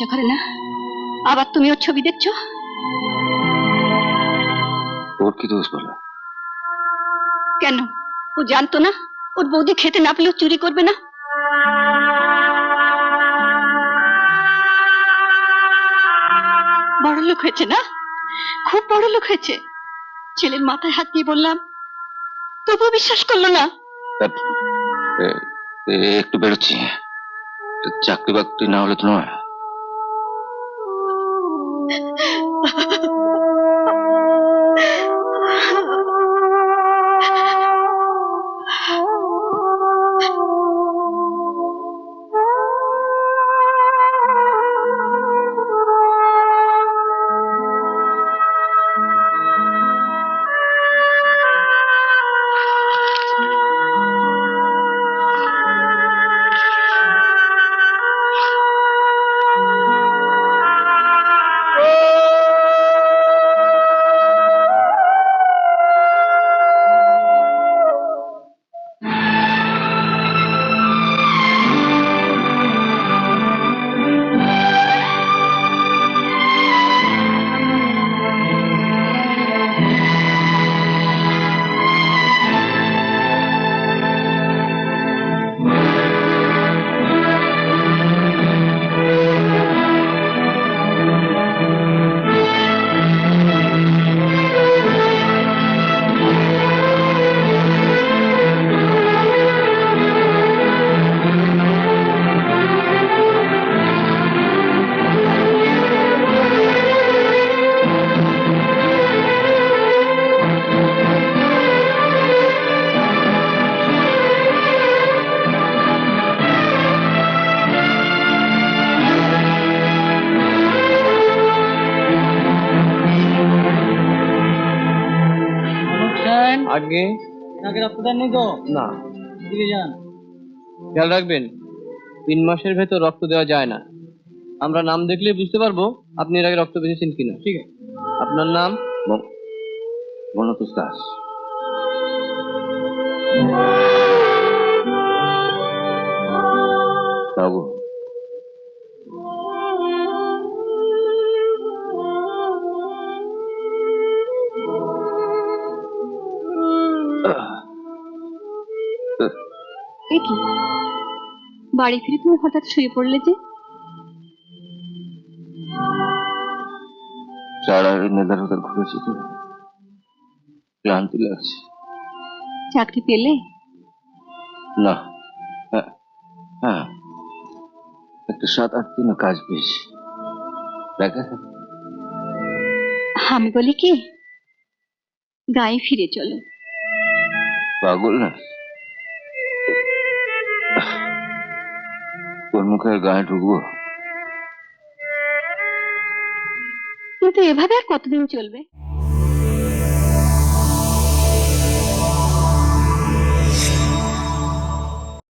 লজ্জা করে না? আবার তুমি ওর ছবি দেখছো? ওর কি দোষ বলো? কেন, ও জানতো না ওর বৌদি খেতে না পেলেও চুরি করবে না? বড় লোক হয়েছে না, খুব বড় লোক হয়েছে। ছেলের মাথায় হাত দিয়ে বললাম, তবুও বিশ্বাস করলো না। একটু বেরোচ্ছি, চাকরি বাকরি না হলে তো নয়। আগে নাকি রক্তদান নেই তো? না, দিকে যান। খেয়াল রাখবেন 3 মাসের ভেতর রক্ত দেওয়া যায় না। আমরা নাম দেখলে বুঝতে পারবো আপনি এর আগে রক্ত পেয়েছেন কিনা। ঠিক আছে। আপনার নাম? বনতোষ দাস। বাবু, এ কি, বাড়ি ফিরে তুমি হঠাৎ শুয়ে পড়লে যে? সারা নেদার হোদার ঘুরেছি তো, ক্লান্তি লাগছে। চাকরি পেলে? না, হ্যাঁ হ্যাঁ, একটা 7-8 দিনে কাজ পেয়েছি। দেখা আমি বলি কি, গায়ে ফিরে চলো। পাগল না, তোর মুখে আর গায়ে ঢুকবো? কিন্তু এভাবে আর কতদিন চলবে?